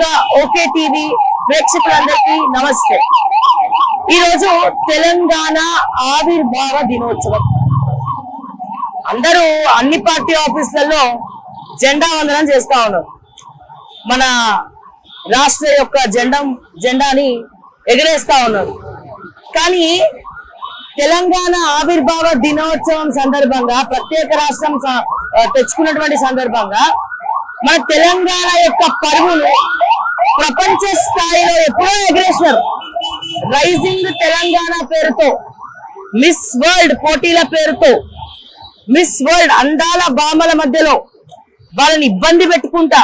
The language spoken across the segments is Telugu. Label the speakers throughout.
Speaker 1: ముందుగా ఓకే టీవీ ప్రేక్షకులందరికీ నమస్తే. ఈ రోజు తెలంగాణ ఆవిర్భావ దినోత్సవం. అందరూ అన్ని పార్టీ ఆఫీసులలో జెండా వందనం చేస్తా ఉన్నారు. మన రాష్ట్ర యొక్క జెండాని ఎగరేస్తా ఉన్నారు. కానీ తెలంగాణ ఆవిర్భావ దినోత్సవం సందర్భంగా, ప్రత్యేక రాష్ట్రం తెచ్చుకున్నటువంటి సందర్భంగా మన తెలంగాణ యొక్క పరువును ప్రపంచ స్థాయిలో ఎప్పుడో ఎగరేసినారు. రైజింగ్ తెలంగాణ పేరుతో, మిస్ వరల్డ్ పోటీల పేరుతో, మిస్ వరల్డ్ అందాల భామల మధ్యలో వాళ్ళని ఇబ్బంది పెట్టుకుంటా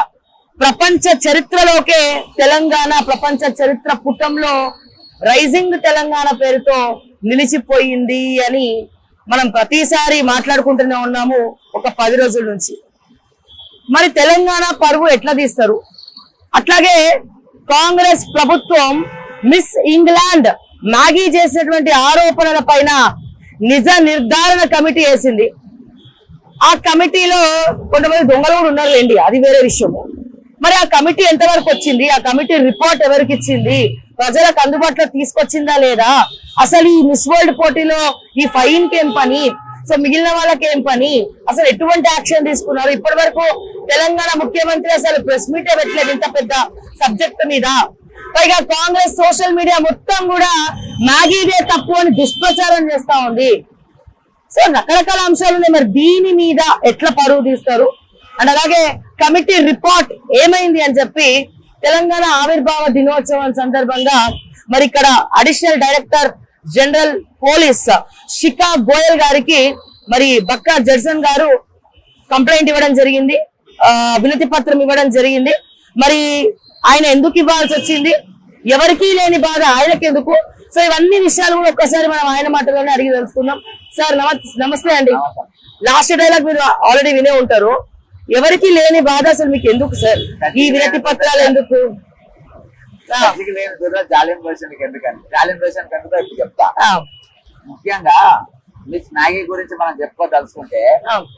Speaker 1: ప్రపంచ చరిత్రలోకే తెలంగాణ ప్రపంచ చరిత్ర పుటంలో రైజింగ్ తెలంగాణ పేరుతో నిలిచిపోయింది అని మనం ప్రతిసారి మాట్లాడుకుంటూనే ఉన్నాము ఒక 10 రోజుల నుంచి. మరి తెలంగాణ పరువు ఎట్లా తీస్తారు? అట్లాగే కాంగ్రెస్ ప్రభుత్వం మిస్ ఇంగ్లాండ్ మ్యాగీ చేసినటువంటి ఆరోపణల పైన నిజ నిర్ధారణ కమిటీ వేసింది. ఆ కమిటీలో కొంతమంది దొంగలు కూడా ఉన్నారు లేండి, అది వేరే విషయము. మరి ఆ కమిటీ ఎంతవరకు వచ్చింది? ఆ కమిటీ రిపోర్ట్ ఎవరికి ఇచ్చింది? ప్రజలకు అందుబాటులో తీసుకొచ్చిందా లేదా? అసలు ఈ మిస్ వరల్డ్ పోటీలో ఈ ఫైన్ కి ఏం పని? సో మిగిలిన వాళ్ళకి ఏం పని? అసలు ఎటువంటి యాక్షన్ తీసుకున్నారు? ఇప్పటి వరకు తెలంగాణ ముఖ్యమంత్రి అసలు ప్రెస్ మీటే పెట్టలేదు ఇంత పెద్ద సబ్జెక్ట్ మీద. పైగా కాంగ్రెస్ సోషల్ మీడియా మొత్తం కూడా మ్యాగీదే తప్పు అని దుష్ప్రచారం చేస్తా ఉంది. సో రకరకాల అంశాలు ఉన్నాయి. మరి దీని మీద ఎట్లా పరువు తీస్తారు? అండ్ అలాగే కమిటీ రిపోర్ట్ ఏమైంది అని చెప్పి తెలంగాణ ఆవిర్భావ దినోత్సవం సందర్భంగా మరి ఇక్కడ అడిషనల్ డైరెక్టర్ జనరల్ పోలీస్ శిఖా గోయల్ గారికి మరి బక్కా జడ్సన్ గారు కంప్లైంట్ ఇవ్వడం జరిగింది, వినతి పత్రం ఇవ్వడం జరిగింది. మరి ఆయన ఎందుకు ఇవ్వాల్సి వచ్చింది? ఎవరికీ లేని బాధ ఆయనకెందుకు? సో ఇవన్నీ విషయాలు కూడా ఒక్కసారి మనం ఆయన మాటలోనే అడిగి తెలుసుకుందాం. సార్ నమస్తే అండి. లాస్ట్ డైలాగ్ మీరు ఆల్రెడీ వినే ఉంటారు. ఎవరికి లేని బాధ అసలు మీకు ఎందుకు సార్? ఈ వినతి పత్రాలు ఎందుకు?
Speaker 2: ముఖ్యంగా మిస్ మ్యాగీ గురించి మనం చెప్పుకోదలుచుకుంటే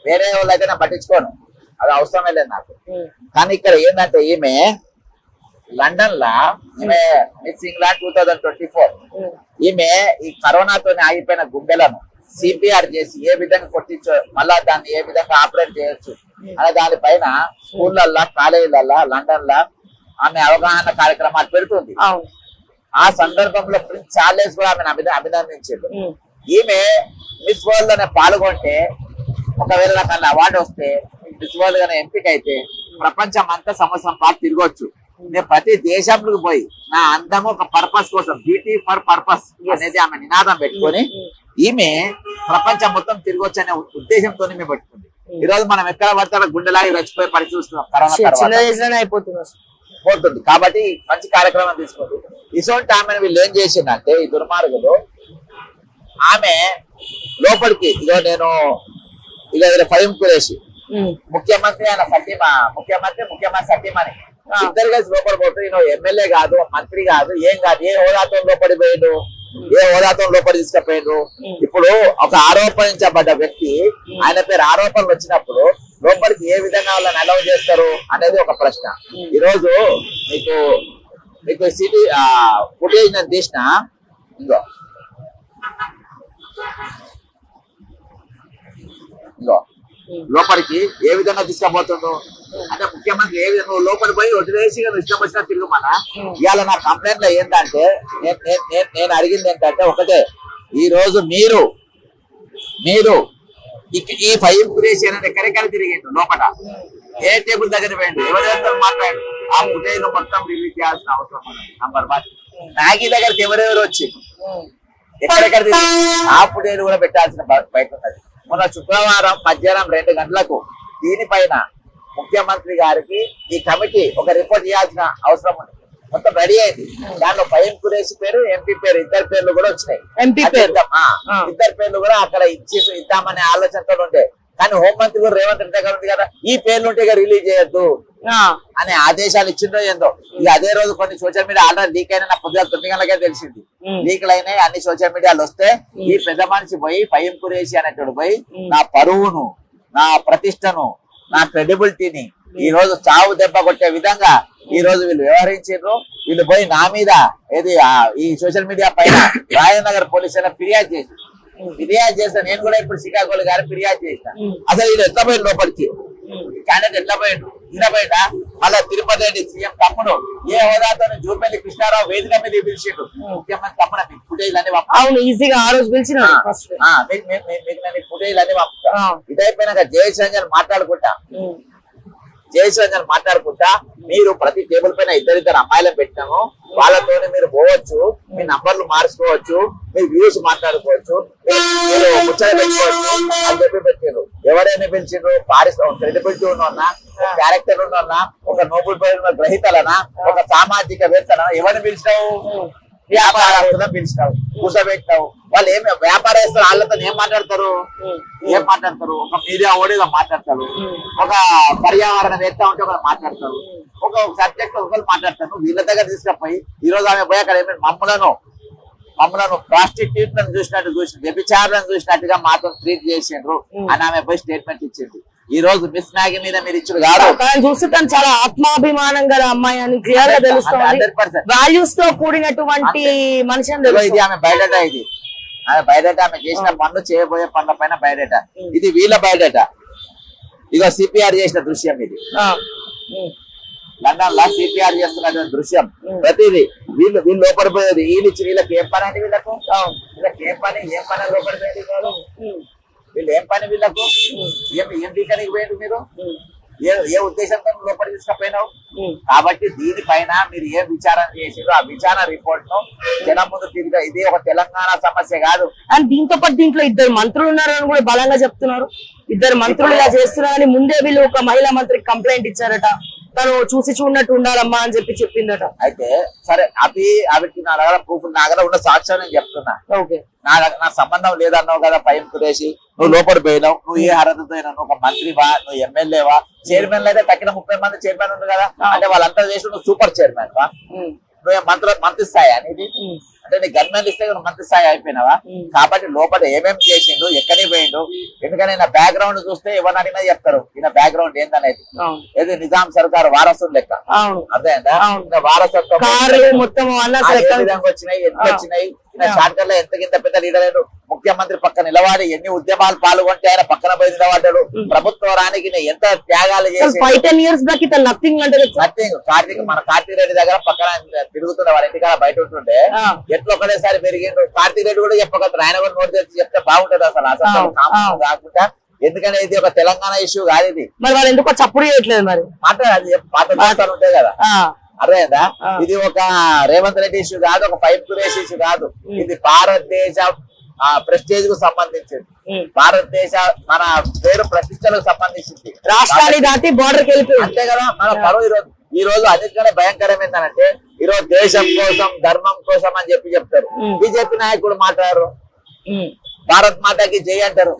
Speaker 2: వేరే వాళ్ళు అయితే నేను పట్టించుకోను, అది అవసరమే లేదు నాకు. కానీ ఇక్కడ ఏంటంటే ఈమె లండన్ లా ఈమె మిస్ ఇంగ్లాండ్ 2024 ఈమె ఈ కరోనాతో ఆగిపోయిన గుండెలను సిపిఆర్ చేసి ఏ విధంగా కొట్టించో, మళ్ళా దాన్ని ఏ విధంగా ఆపరేట్ చేయొచ్చు అనే దానిపైన స్కూళ్ళల్లో, కాలేజీలల్లో లండన్ లా ఆమె అవగాహన కార్యక్రమాలు పెడుతుంది. ఆ సందర్భంలో ప్రిన్స్ చార్లెస్ కూడా ఆమెను అభినందించాడు. ఈమె మిస్ వరల్డ్ లోనే పాల్గొంటే, ఒకవేళ నాకు అవార్డు వస్తే, మిస్ వరల్డ్ గానే ఎంపిక అయితే ప్రపంచం అంతా సంవత్సరం పాటు తిరగొచ్చు. నేను ప్రతి దేశంలోకి పోయి నా అందము ఒక పర్పస్ కోసం, బ్యూటీ ఫర్ పర్పస్ అనేది ఆమె నినాదం పెట్టుకొని ఈమె ప్రపంచం మొత్తం తిరగొచ్చు అనే ఉద్దేశంతో మేము పెట్టుకుంది. ఈ రోజు మనం ఎక్కడ పడతాడో గుండెలాగి రచ్చిపోయే పరిస్థితి చూస్తున్నాం. కరోనా పోతుంది కాబట్టి మంచి కార్యక్రమం తీసుకుంది. ఇటువంటి ఆమెను వీళ్ళు ఏం చేసిందంటే, ఈ దుర్మార్గులు ఆమె లోపలికి నేను ఫైమ్ కురేసి ముఖ్యమంత్రి ఆయన ముఖ్యమంత్రి సత్యమని ఇద్దరు కలిసి లోపలి పోతే నువ్వు ఎమ్మెల్యే కాదు, మంత్రి కాదు, ఏం కాదు, ఏ హోదాతో లోపడి పోయాడు, ఏ హోదాతో లోపలి తీసుకుపోయాడు. ఇప్పుడు ఒక ఆరోపణించబడ్డ వ్యక్తి, ఆయన పేరు ఆరోపణలు వచ్చినప్పుడు లోపలికి ఏ విధంగా వాళ్ళని అలౌ చేస్తారు అనేది ఒక ప్రశ్న. ఈ రోజు మీకు సిటీ ఫుటేజ్ నేను తీసిన, ఇంకో లోపలికి ఏ విధంగా తీసుకుపోతుందో అంటే ముఖ్యమంత్రి ఏ విధంగా లోపలి పోయి వదిలేసి ఇష్టం వచ్చినా తిరుగుమన్నా. ఇవాళ నా కంప్లైంట్ లో ఏంటంటే, నేను అడిగింది ఏంటంటే ఒకటే, ఈ రోజు మీరు ఈ ఫైవ్ కురేసి అనేది ఎక్కడెక్కడ తిరిగిండు, లోపల ఏ టేబుల్ దగ్గర పోయిండు, ఎవరెవరితో మాట్లాడు, ఆ ఫుటేజ్ మొత్తం రిలీజ్ చేయాల్సిన అవసరం ఉన్నది. నంబర్ 1, మ్యాగీ దగ్గరికి ఎవరెవరు వచ్చి ఎక్కడెక్కడ తిరిగి ఆ ఫుటేజ్ కూడా పెట్టాల్సిన బయట ఉన్నది. మొన్న శుక్రవారం మధ్యాహ్నం 2 గంటలకు దీనిపైన ముఖ్యమంత్రి గారికి ఈ కమిటీ ఒక రిపోర్ట్ ఇవ్వాల్సిన అవసరం ఉంది. మొత్తం రెడీ అయింది. దాంట్లో ఫైమ్ కురేసి పేరు, ఎంపీ పేరు, ఇద్దరు పేర్లు కూడా వచ్చినాయి. ఇద్దరు పేర్లు కూడా అక్కడ ఇద్దామనే ఆలోచనతో ఉండే. కానీ హోంమంత్రి కూడా రేవంత్ రెడ్డి గారు ఉంది కదా, ఈ పేర్లుంటే రిలీజ్ చేయొద్దు అనే ఆదేశాలు ఇచ్చిందో ఏందో. ఇక అదే రోజు కొన్ని సోషల్ మీడియా ఆల్రెడీ లీక్ అయినా నాకు పొద్దున 9 గంటలకే తెలిసింది. లీక్లు అయినాయి అన్ని సోషల్ మీడియాలు వస్తే, ఈ పెద్ద మనిషి పోయి ఫైమ్ కురేసి అనేటోడు పోయి నా పరువును, నా ప్రతిష్టను, నా క్రెడిబిలిటీని ఈ రోజు చావు దెబ్బ కొట్టే విధంగా ఈ రోజు వీళ్ళు వ్యవహరించారు. వీళ్ళు పోయి నా మీద ఏది ఈ సోషల్ మీడియా పైన రాజనగర్ పోలీస్ ఫిర్యాదు చేసి నేను కూడా ఇప్పుడు శ్రీకాకుళం గారు ఫిర్యాదు చేసిన. అసలు వీళ్ళు ఎట్లా పోయిండు లోపలికి, క్యాండిడేట్ ఎట్లా పోయిండు, ఇలా పోయిందా? మళ్ళీ తిరుపతి రెడ్డి సీఎం తమ్ముడు ఏ హోదాతో జూపల్లి కృష్ణారావు వేదిక మీద పిలిచిండు. ముఖ్యమంత్రి తమ్ముడు మీకు ఫుటేజ్ అన్ని ఫుటేజ్ అన్ని పంపుతా. ఇదైపోయినాక జయచంద్రన్ మాట్లాడుకుంటా మీరు ప్రతి టేబుల్ పైన ఇద్దరిద్దరు అమ్మాయిలను పెట్టినాము, వాళ్ళతో మీరు పోవచ్చు, మీ నంబర్లు మార్చుకోవచ్చు, మీ వ్యూస్ మాట్లాడుకోవచ్చు, మీరు ముచ్చట పెట్టుకోవచ్చు అని చెప్పి పెట్టారు. ఎవరైనా పిలిచిండ్రు? క్రెడిబిలిటీ ఉన్న క్యారెక్టర్ ఉన్న ఒక నోబెల్ ప్రైజ్ గ్రహీతలనా, ఒక సామాజికవేత్తనా? ఎవరిని పిలిచినావు? వ్యాపారస్తులను పిలిచినావు, కూర్చోబెట్టినావు. వాళ్ళు ఏమి వ్యాపారస్తులు వాళ్ళతో ఏం మాట్లాడతారు? ఒక మీడియా ఓడిగా మాట్లాడతారు, ఒక పర్యావరణవేత్త ఉంటే ఒకరు మాట్లాడతారు, ఒక సబ్జెక్ట్ ఒకరు మాట్లాడతారు. వీళ్ళ దగ్గర తీసుకపోయి ఈ రోజు ఆమె పోయి అక్కడ ఏమైనా మమ్మలను ప్రాస్టిట్యూట్లను చూసినట్టు వ్యభిచారులను చూసినట్టుగా మాత్రం ట్రీట్ చేసిండ్రు అని ఆమె పోయి స్టేట్మెంట్ ఇచ్చింది. ఈ రోజు మిస్ మ్యాగీ మీద మీరు ఇచ్చారు కాదు,
Speaker 1: చూస్తే తను చాలా ఆత్మాభిమానం గల అమ్మాయి అని క్లియర్ గా తెలుస్తుంది. 100% వాల్యూస్ తో కూడినటువంటి మనిషి అని తెలుస్తుంది.
Speaker 2: ఇది ఆమె బయోడేటా, ఆమె బయోడేటా, ఆమె చేసిన పనులు చేయబోయే పనుల పైన బయోడేటా. ఇది వీళ్ళ బయోడేటా. ఇగో సిపిఆర్ చేసిన దృశ్యం ఇది, లండన్ లా సిపిఆర్ చేస్తున్నటువంటి దృశ్యం. ప్రతిదీ వీళ్ళు లోపడిపోయేది. వీళ్ళిచ్చి వీళ్ళకి ఏం పని అంటే వీళ్ళకి ఏం పని లోపడిపోయేది కాదు. వీళ్ళు ఏం పని వీళ్ళకు? ఏం టీకానికి పోయింది మీరు? ఏ ఉద్దేశంతో లోపలి తీసుకపోయినావు? కాబట్టి దీనిపైన మీరు ఏం విచారణ చేసారో ఆ విచారణ రిపోర్ట్ ను జనం ముందు తిరిగా, ఇది ఒక తెలంగాణ సమస్య కాదు.
Speaker 1: అండ్ దీంతో పాటు దీంట్లో 2 మంత్రులు ఉన్నారని కూడా బలంగా చెప్తున్నారు. 2 మంత్రులు ఇలా చేస్తున్నారని ముందే వీళ్ళు ఒక మహిళా మంత్రికి కంప్లైంట్ ఇచ్చారట. తను చూసి చూడనట్టు ఉండాలమ్మా అని చెప్పిందట.
Speaker 2: అయితే సరే, అవికి నా దగ్గర ప్రూఫ్, నా దగ్గర ఉన్న సాక్ష్యం నేను చెప్తున్నా. నా సంబంధం లేదన్నావు కదా పైన కురేసి, నువ్వు లోపలి పోయినావు. నువ్వు ఏ అర్హతతో అయినా, నువ్వు ఒక మంత్రివా, నువ్వు ఎమ్మెల్యేవా? చైర్మన్ అయితే తక్కిన 30 మంది చైర్మన్ ఉంది కదా, అంటే వాళ్ళంతా చేసి నువ్వు సూపర్ చైర్మన్ వా? నువ్వు మంత్రి స్థాయి అనేది అంటే నీ గవర్నమెంట్ ఇస్తే నువ్వు మంత్రి స్థాయి అయిపోయినావా? కాబట్టి లోపల ఏమేమి చేసిండు, ఎక్కడికి పోయిండు? ఎందుకని నా బ్యాక్గ్రౌండ్ చూస్తే ఎవరిని అడిగినా చెప్తారు ఈయన బ్యాక్గ్రౌండ్ ఏందనేది. ఏది నిజాం సర్కారు వారసుడు లెక్క, అర్థమైందా? వారసత్వం వచ్చినాయి, ఎన్ని వచ్చినాయి. షార్ట్కట్ లో ఎంత పెద్ద లీడర్ అయ్యాడు. ముఖ్యమంత్రి పక్క నిలబడి ఎన్ని ఉద్యమాలు పాల్గొంటే ఆయన పక్కన పోయి నిలబడ్డాడు. ప్రభుత్వానికి ఎంత త్యాగాలు చేసి మన కార్తీక్ రెడ్డి దగ్గర పక్కన తిరుగుతుండే, వాళ్ళ ఇంటికాడ బయట ఉంటుండే ఎట్లా ఒకటేసారి పెరిగిండు. కార్తీక్ రెడ్డి కూడా చెప్పగలరు, ఆయన కూడా నోటి తెచ్చి చెప్తే బాగుంటది. అసలు కాకుండా ఎందుకంటే ఇది ఒక తెలంగాణ ఇష్యూ కాదు. ఇది
Speaker 1: మరి వాళ్ళు ఎందుకో చప్పుడు చేయట్లేదు. మరి
Speaker 2: మాట్లాడాలి, పాత మాటలు ఉంటాయి కదా, అర్థమైందా? ఇది ఒక రేవంత్ రెడ్డి ఇష్యూ కాదు, ఒక పైప్ కురేష్ ఇష్యూ కాదు. ఇది భారతదేశ ప్రెస్టేజ్ కు సంబంధించింది, భారతదేశ మన పేరు ప్రతిష్టలకు సంబంధించింది.
Speaker 1: రాష్ట్రాన్ని దాటి బోర్డర్కి వెళ్ళిపోయింది, అంతే కదా.
Speaker 2: మన పరువు ఈ రోజు అన్నిటికన్నా భయంకరం ఏంటంటే ఈ రోజు దేశం కోసం, ధర్మం కోసం అని చెప్తారు. బీజేపీ నాయకులు మాట్లాడరు, భారత్ మాతాకి జై అంటారు.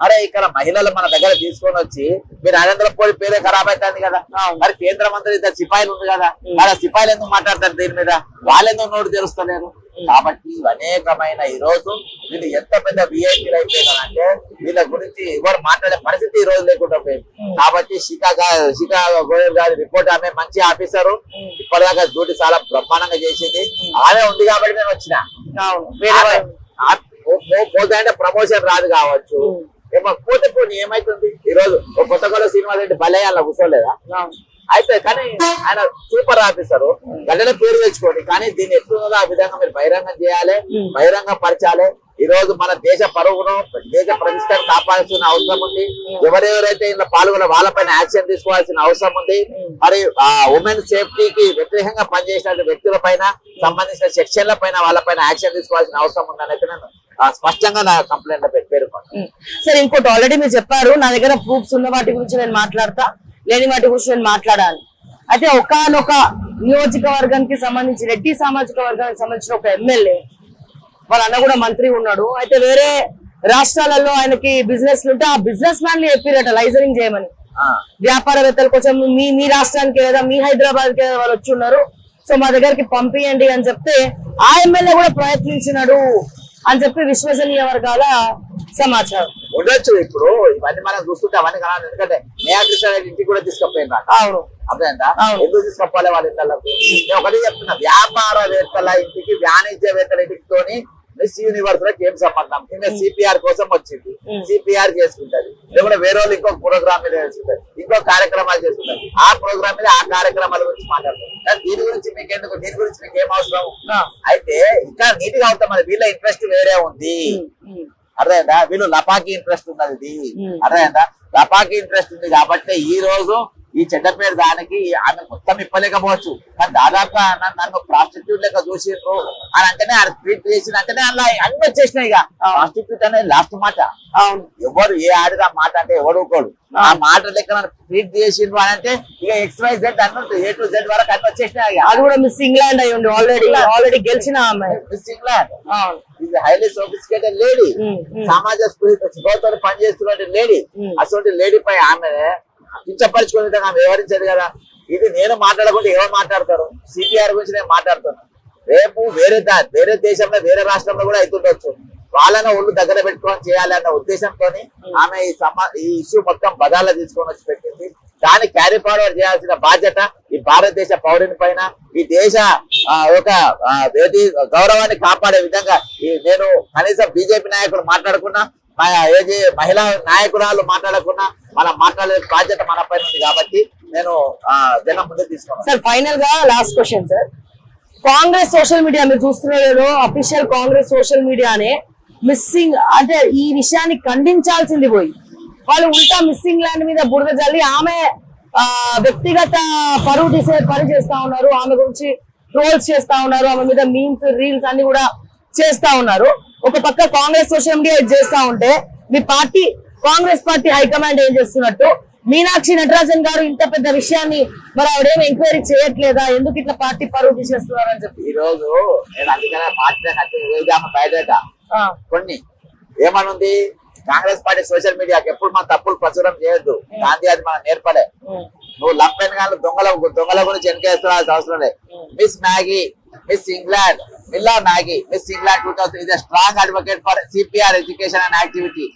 Speaker 2: అరే ఇక్కడ మహిళలు మన దగ్గర తీసుకొని వచ్చి మీరు నరేంద్ర మోడీ పేరే ఖరాబ్ అవుతుంది కదా. మరి కేంద్ర మంత్రి ఇద్దరు సిపాయిలు ఉంది కదా, వాళ్ళ సిపాయిలు ఎందుకు మాట్లాడతారు దీని మీద? వాళ్ళెందుకు నోటు తెరుస్తలేరు? కాబట్టి అనేకమైన ఈ రోజు వీళ్ళు ఎంత పెద్ద విఐపీలు అయిపోయినారంటే వీళ్ళ గురించి ఎవరు మాట్లాడే పరిస్థితి ఈ రోజు లేకుండా పోయింది. కాబట్టి శిఖా గోయల్ గారి రిపోర్ట్, ఆమె మంచి ఆఫీసరు, ఇప్పటిదాకా డ్యూటీ చాలా బ్రహ్మాండంగా చేసింది. ఆమె ఉంది కాబట్టి నేను వచ్చిన. పోతే అంటే ప్రమోషన్ రాదు కావచ్చు, పోతే పోనీ ఏమైతుంది? ఈ రోజు కొత్తగూడ శ్రీనివాస్ రెడ్డి బలయాల్లో కూర్చోలేదా? అయితే కానీ ఆయన సూపర్ ఆఫీసరు, గడ్డనే పేరు తెచ్చుకోండి. కానీ దీన్ని ఎట్లున్నదో ఆ విధంగా మీరు బహిరంగం చేయాలి, బహిరంగ పరచాలి. ఈ రోజు మన దేశ పరుగును, దేశ ప్రతిష్టను కాపాడాల్సిన అవసరం ఉంది. ఎవరెవరైతే ఇందులో పాల్గొన్న వాళ్ళపైన యాక్షన్ తీసుకోవాల్సిన అవసరం ఉంది. మరి ఉమెన్ సేఫ్టీకి వ్యతిరేకంగా పనిచేసిన వ్యక్తుల పైన సంబంధించిన సెక్షన్ల పైన వాళ్ళపైన యాక్షన్ తీసుకోవాల్సిన అవసరం ఉందని అయితే నేను స్పష్టంగా నా కంప్లైంట్ లో పేర్కొన్నాను.
Speaker 1: సరే, ఇంకోటి ఆల్రెడీ మీరు చెప్పారు, నా దగ్గర ప్రూఫ్స్ ఉన్న వాటి గురించి నేను మాట్లాడతా, లేని వాటి గురించి నేను మాట్లాడాలి. అయితే ఒకానొక నియోజకవర్గానికి సంబంధించి, రెడ్డి సామాజిక వర్గానికి సంబంధించిన ఒక ఎమ్మెల్యే, వాళ్ళ అన్న కూడా మంత్రి ఉన్నాడు. అయితే వేరే రాష్ట్రాలలో ఆయనకి బిజినెస్ ఉంటే ఆ బిజినెస్ మ్యాన్ చెప్పారట లైజరింగ్ చేయమని. వ్యాపారవేత్తల కోసం మీ రాష్ట్రానికి లేదా మీ హైదరాబాద్ కి వాళ్ళు వచ్చి ఉన్నారు, సో మా దగ్గరికి పంపియండి అని చెప్తే ఆ ఎమ్మెల్యే కూడా ప్రయత్నించినాడు అని చెప్పి విశ్వసనీయ వర్గాల సమాచారం.
Speaker 2: ఉండొచ్చు. ఇప్పుడు ఇవన్నీ మనం చూస్తుంటే అవన్నీ కదా, ఎందుకంటే నేకృష్ణ ఇంటికి కూడా తీసుకుపోయినా అర్థమైందా, ఎందుకు తీసుకపోలే వాళ్ళ ఇళ్ళకు. నేను ఒకటి చెప్తున్నా, వ్యాపారవేత్తల ఇంటికి వాణిజ్యవేత్తల ఇంటికి మిస్ యూనివర్స్ లో ఏం సంబంధం? ఈమె సిపిఆర్ కోసం వచ్చింది, సిపిఆర్ చేసుకుంటది, లేకుంటే వేరే వాళ్ళు ఇంకొక ప్రోగ్రామ్ మీద చేసుకుంటారు, ఇంకో కార్యక్రమాలు చేసుకుంటారు. ఆ ప్రోగ్రామ్ మీద ఆ కార్యక్రమాల గురించి మాట్లాడతారు. దీని గురించి మీకు ఎందుకు, దీని గురించి మీకు ఏం అవసరం? అయితే ఇంకా నీట్ గా అవుతాం, వీళ్ళ ఇంట్రెస్ట్ వేరే ఉంది, అర్థమైందా? వీళ్ళు లపాకి ఇంట్రెస్ట్ ఉన్నది, అర్థమైందా? లపాకి ఇంట్రెస్ట్ ఉంది కాబట్టి ఈ రోజు ఈ చెడ్డ పేరు దానికి ఆమె మొత్తం ఇప్పలేకపోవచ్చు, కానీ దాదాపు నన్ను ప్రాస్టిట్యూట్ లెక్క చూసిండ్రు అని అంటేనే ఆయన ట్వీట్ చేసిన అంటేనే అలా అన్ని వచ్చేసినాయి. ఇక ప్రాస్టిట్యూట్ అనేది లాస్ట్ మాట. ఎవరు ఏ ఆడిన మాట అంటే ఎవడు ఒకడు ఆ మాట లెక్క ట్వీట్ చేసిండ్రు అని అంటే ఇక XYZ అన్నట్టు A to Z వరకు అన్ని వచ్చేసినాయి.
Speaker 1: అది కూడా మిస్ ఇంగ్లాండ్ అయి ఉండి ఆల్రెడీ గెలిచిన
Speaker 2: మిస్ ఇంగ్లాండ్ ఇది హైలీ సోఫిస్టికేటెడ్ లేడీ, సమాజ స్పృహతో పనిచేస్తున్న లేడీ. అటువంటి లేడీ పై ఆమె కించపరుచుకుని ఆమె వివరించదు కదా. ఇది నేను మాట్లాడకుండా ఎవరు మాట్లాడతారు? సిపిఆర్ గురించి నేను మాట్లాడుతాను. రేపు వేరే దేశంలో వేరే రాష్ట్రంలో కూడా అవుతుండొచ్చు, వాళ్ళని ఒళ్ళు దగ్గర పెట్టుకొని చేయాలి అన్న ఉద్దేశంతో ఆమె ఈ ఇష్యూ మొత్తం బదాల్లో తీసుకొని వచ్చి పెట్టింది. దాన్ని క్యారీ ఫార్వర్డ్ చేయాల్సిన బాధ్యత ఈ భారతదేశ పౌరుని పైన, ఈ దేశ ఒక గౌరవాన్ని కాపాడే విధంగా నేను కనీసం బీజేపీ నాయకులు మాట్లాడకున్నా, మహిళా నాయకురాలు మాట్లాడకుండా మనం మాట్లాడే బాధ్యత మన పైన ఉంది కాబట్టి నేను జనం ముందే తీసుకున్నాను.
Speaker 1: సార్ ఫైనల్ గా last question sir, Congress social media మీరు చూస్తున్నారు, అఫీషియల్ కాంగ్రెస్ సోషల్ మీడియానే మిస్సింగ్ అంటే ఈ విషయాన్ని ఖండించాల్సింది పోయి వాళ్ళు ఉల్టా మిస్సింగ్ ల్యాండ్ మీద బురద జల్లి ఆమె వ్యక్తిగత పరువు తీసే పని చేస్తా ఉన్నారు, ఆమె గురించి ట్రోల్స్ చేస్తా ఉన్నారు, ఆమె మీద మీమ్స్ రీల్స్ అన్ని కూడా చేస్తా ఉన్నారు. ఒక పక్క కాంగ్రెస్ సోషల్ మీడియా చేస్తా ఉంటే మీ పార్టీ కాంగ్రెస్ పార్టీ హైకమాండ్ ఏం చేస్తున్నట్టు? మీనాక్షి నటరాజన్ గారు ఇంత పెద్ద విషయాన్ని మరి ఆవిడేం ఎంక్వైరీ చేయట్లేదా? ఎందుకు ఇట్లా పార్టీ పరువు తీసేస్తున్నారు అని చెప్పి
Speaker 2: ఈ రోజు నేను అందుకనే పార్టీ బయట కొన్ని ఏమనుంది, కాంగ్రెస్ పార్టీ సోషల్ మీడియాకి ఎప్పుడు మనం తప్పులు ప్రచురం చేయొద్దు, గాంధీ అది మనం నేర్పలే. నువ్వు లంపెన్ గాను దొంగల గురించి ఎన్నికేస్తున్నాల్సిన అవసరం లేదు. Miss Maggi, miss England, Milla Nagy, Miss England 2000 is a strong advocate for CPR education and activity,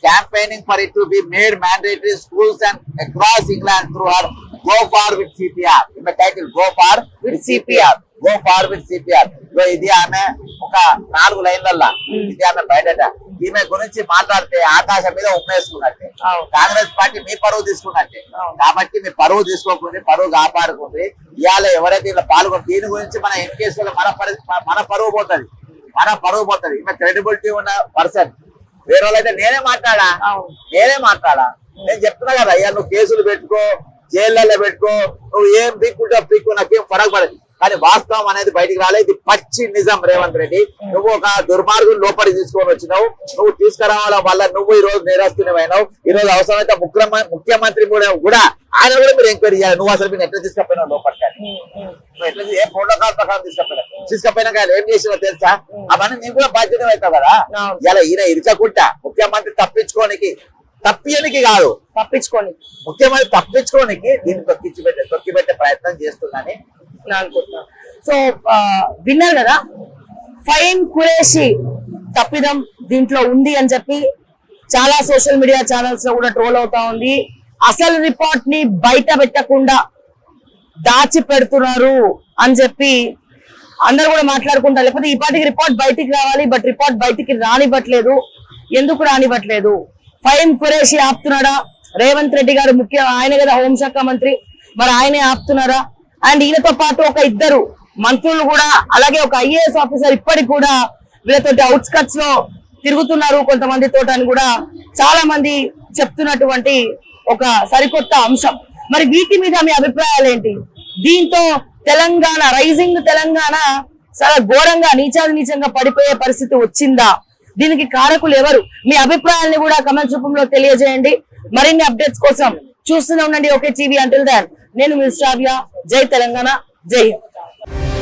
Speaker 2: campaigning for it to be made mandatory in schools and across England through her Go Far with CPR. In the title, Go Far with CPR. Go Far with CPR. ఇది ఆమె ఒక 4 లైన్లల్లా ఇది ఆమె బయట ఈమె గురించి మాట్లాడితే ఆకాశం మీద ఉమ్మేసుకున్నట్టే, కాంగ్రెస్ పార్టీ మీ పరువు తీసుకున్నట్టే. కాబట్టి మీ పరువు తీసుకోకుండా పరువు కాపాడుకుంది. ఇవాళ ఎవరైతే ఇలా పాల్గొని దీని గురించి మన ఎన్ కేసులో మన పరువు పోతుంది. ఈమె క్రెడిబిలిటీ ఉన్న పర్సన్. వేరే వాళ్ళైతే నేనే మాట్లాడా, నేను చెప్తున్నా కదా, అయ్యా నువ్వు కేసులు పెట్టుకో, జైళ్ళలో పెట్టుకో, నువ్వు ఏం పీక్కుంటావు నాకేం ఫరక్ పడదు. కానీ వాస్తవం అనేది బయటికి రాలేదు. ఇది పచ్చి నిజం. రేవంత్ రెడ్డి, నువ్వు ఒక దుర్మార్గుని లోపలికి తీసుకొని వచ్చినావు, నువ్వు తీసుకురావడం వల్ల నువ్వు ఈ రోజు నేరస్తునివైనావు. ఈ రోజు అవసరమైతే ముఖ్యమంత్రి కూడా ఆయన కూడా మీరు ఎంక్వైరీ చేయాలి. నువ్వు అసలు మీరు ఎట్లా తీసుకపోయినావు లోపలికి, నువ్వు ఎట్లా ఏ ప్రోటోకాల్ ప్రకారం తీసుకపోయినా కానీ ఏం చేసినావు తెలుసా? అవన్నీ నీకు కూడా బాధ్యత అవుతావు కదా. ఇలా ఈయన ఇరుచకుంటా ముఖ్యమంత్రి తప్పియనికి కాదు, ముఖ్యమంత్రి తప్పించుకోనికి దీన్ని తొక్కిపెట్టే ప్రయత్నం చేస్తుందని
Speaker 1: అనుకుంటున్నా. సో విన్నారు కదా, ఫైన్ ఖురేషి తప్పిదం దీంట్లో ఉంది అని చెప్పి చాలా సోషల్ మీడియా ఛానల్స్ లో కూడా ట్రోల్ అవుతా ఉంది. అసలు రిపోర్ట్ ని బయట పెట్టకుండా దాచి పెడుతున్నారు అని చెప్పి అందరు కూడా మాట్లాడుకుంటారు. లేకపోతే ఈ పాటికి రిపోర్ట్ బయటికి రావాలి, బట్ రిపోర్ట్ బయటికి రానివ్వట్లేదు. ఎందుకు రానివ్వట్లేదు? ఫైన్ ఖురేషి ఆపుతున్నాడా? రేవంత్ రెడ్డి గారు ఆయన కదా హోంశాఖ మంత్రి, మరి ఆయనే ఆపుతున్నారా? అండ్ ఈయనతో పాటు ఒక 2 మంత్రులు కూడా, అలాగే ఒక IAS ఆఫీసర్ ఇప్పటికి కూడా వీళ్ళతోటి అవుట్స్కట్స్ లో తిరుగుతున్నారు కొంతమందితో అని కూడా చాలా మంది చెప్తున్నటువంటి ఒక సరికొత్త అంశం. మరి వీటి మీద మీ అభిప్రాయాలు ఏంటి? దీంతో తెలంగాణ రైజింగ్ తెలంగాణ చాలా ఘోరంగా నీచంగా పడిపోయే పరిస్థితి వచ్చిందా? దీనికి కారకులు ఎవరు? మీ అభిప్రాయాన్ని కూడా కమెంట్స్ రూపంలో తెలియజేయండి. మరిన్ని అప్డేట్స్ కోసం చూస్తూనే ఉండండి ఓకే టీవీ. అంటిల్ దెన్ నేను మిస్ శ్రావ్య. జై తెలంగాణ, జై హింద్.